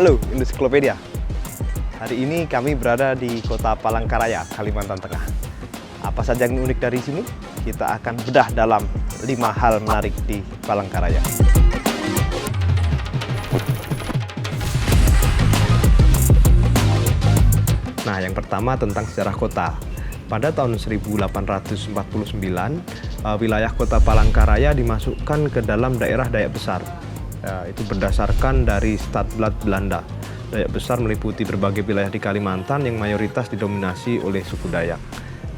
Halo Ensiklopedia. Hari ini kami berada di Kota Palangkaraya, Kalimantan Tengah. Apa saja yang unik dari sini? Kita akan bedah dalam 5 hal menarik di Palangkaraya. Nah, yang pertama tentang sejarah kota. Pada tahun 1849, wilayah Kota Palangkaraya dimasukkan ke dalam daerah Dayak Besar. Itu berdasarkan dari Stadblad Belanda. Dayak Besar meliputi berbagai wilayah di Kalimantan yang mayoritas didominasi oleh suku Dayak.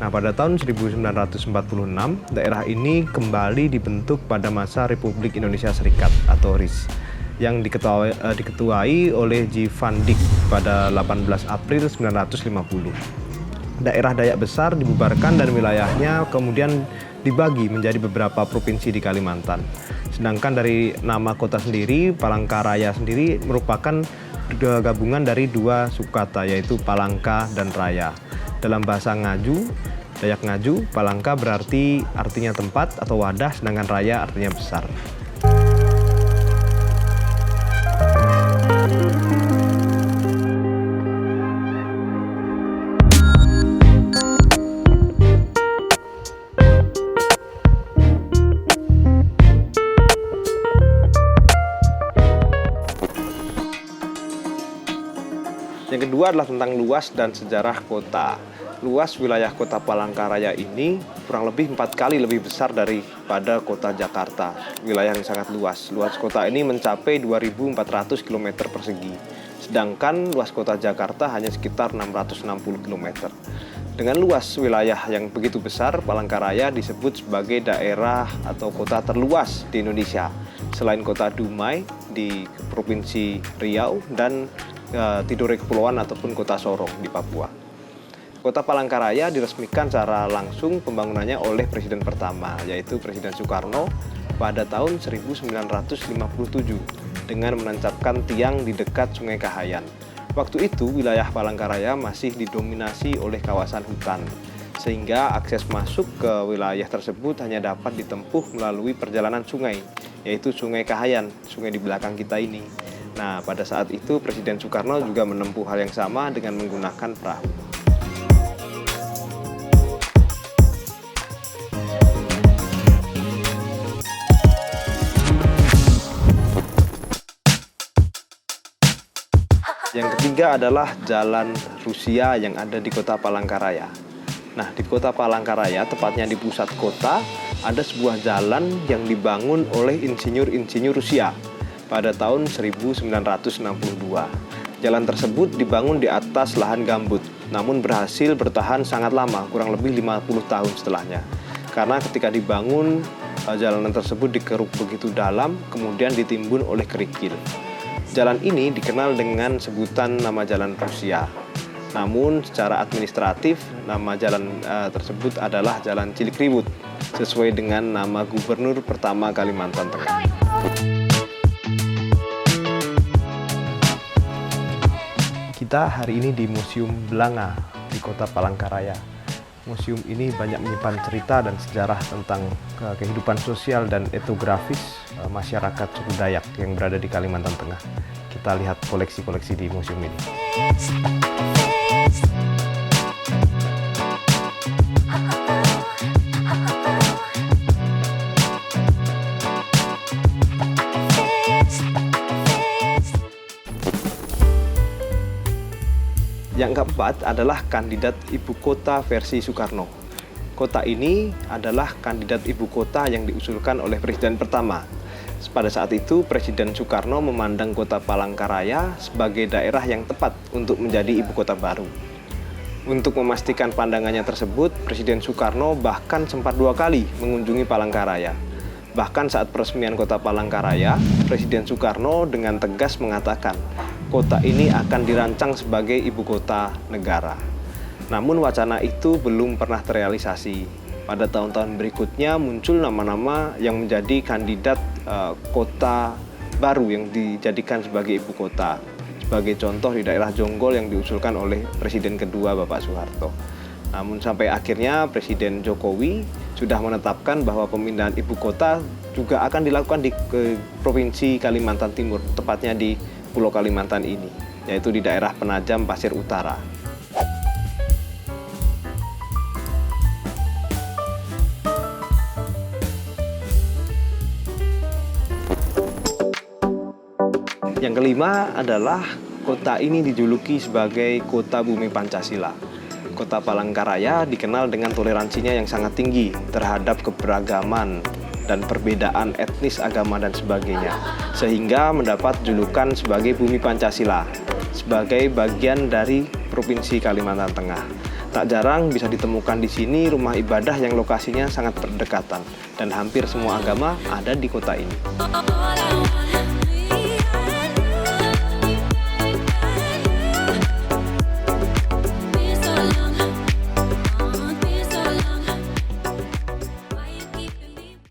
Nah, pada tahun 1946, daerah ini kembali dibentuk pada masa Republik Indonesia Serikat atau RIS yang diketuai oleh J. Van Dyck pada 18 April 1950. Daerah Dayak Besar dibubarkan dan wilayahnya kemudian dibagi menjadi beberapa provinsi di Kalimantan. Sedangkan dari nama kota sendiri, Palangkaraya sendiri merupakan gabungan dari 2 suku kata, yaitu Palangka dan Raya. Dalam bahasa Ngaju, Dayak Ngaju, Palangka berarti artinya tempat atau wadah, sedangkan Raya artinya besar. Yang kedua adalah tentang luas dan sejarah kota. Luas wilayah Kota Palangkaraya ini kurang lebih 4 kali lebih besar daripada kota Jakarta. Wilayah yang sangat luas. Luas kota ini mencapai 2.400 km persegi. Sedangkan luas kota Jakarta hanya sekitar 660 km. Dengan luas wilayah yang begitu besar, Palangkaraya disebut sebagai daerah atau kota terluas di Indonesia. Selain kota Dumai di Provinsi Riau dan Tidore Kepulauan ataupun kota Sorong di Papua. Kota Palangkaraya diresmikan secara langsung pembangunannya oleh Presiden pertama, yaitu Presiden Soekarno pada tahun 1957 dengan menancapkan tiang di dekat Sungai Kahayan. Waktu itu wilayah Palangkaraya masih didominasi oleh kawasan hutan, sehingga akses masuk ke wilayah tersebut hanya dapat ditempuh melalui perjalanan sungai, yaitu Sungai Kahayan, sungai di belakang kita ini. Nah, pada saat itu Presiden Soekarno juga menempuh hal yang sama dengan menggunakan perahu. Yang ketiga adalah Jalan Rusia yang ada di Kota Palangkaraya. Nah, di Kota Palangkaraya, tepatnya di pusat kota, ada sebuah jalan yang dibangun oleh insinyur-insinyur Rusia pada tahun 1962. Jalan tersebut dibangun di atas lahan gambut, namun berhasil bertahan sangat lama, kurang lebih 50 tahun setelahnya. Karena ketika dibangun, jalanan tersebut dikeruk begitu dalam, kemudian ditimbun oleh kerikil. Jalan ini dikenal dengan sebutan nama Jalan Rusia. Namun secara administratif, nama jalan tersebut adalah Jalan Cilikriwut, sesuai dengan nama Gubernur pertama Kalimantan Tengah. Kita hari ini di Museum Belanga di Kota Palangkaraya. Museum ini banyak menyimpan cerita dan sejarah tentang kehidupan sosial dan etnografis masyarakat suku Dayak yang berada di Kalimantan Tengah. Kita lihat koleksi-koleksi di museum ini. Yang keempat adalah kandidat ibu kota versi Soekarno. Kota ini adalah kandidat ibu kota yang diusulkan oleh Presiden pertama. Pada saat itu, Presiden Soekarno memandang Kota Palangkaraya sebagai daerah yang tepat untuk menjadi ibu kota baru. Untuk memastikan pandangannya tersebut, Presiden Soekarno bahkan sempat 2 kali mengunjungi Palangkaraya. Bahkan saat peresmian Kota Palangkaraya, Presiden Soekarno dengan tegas mengatakan, kota ini akan dirancang sebagai ibu kota negara. Namun wacana itu belum pernah terrealisasi. Pada tahun-tahun berikutnya muncul nama-nama yang menjadi kandidat kota baru yang dijadikan sebagai ibu kota. Sebagai contoh di daerah Jonggol yang diusulkan oleh Presiden kedua Bapak Soeharto. Namun sampai akhirnya Presiden Jokowi sudah menetapkan bahwa pemindahan ibu kota juga akan dilakukan di Provinsi Kalimantan Timur, tepatnya di Pulau Kalimantan ini, yaitu di daerah Penajam Pasir Utara. Yang kelima adalah kota ini dijuluki sebagai Kota Bumi Pancasila. Kota Palangkaraya dikenal dengan toleransinya yang sangat tinggi terhadap keberagaman dan perbedaan etnis, agama, dan sebagainya, sehingga mendapat julukan sebagai Bumi Pancasila, sebagai bagian dari Provinsi Kalimantan Tengah. Tak jarang bisa ditemukan di sini rumah ibadah yang lokasinya sangat berdekatan, dan hampir semua agama ada di kota ini.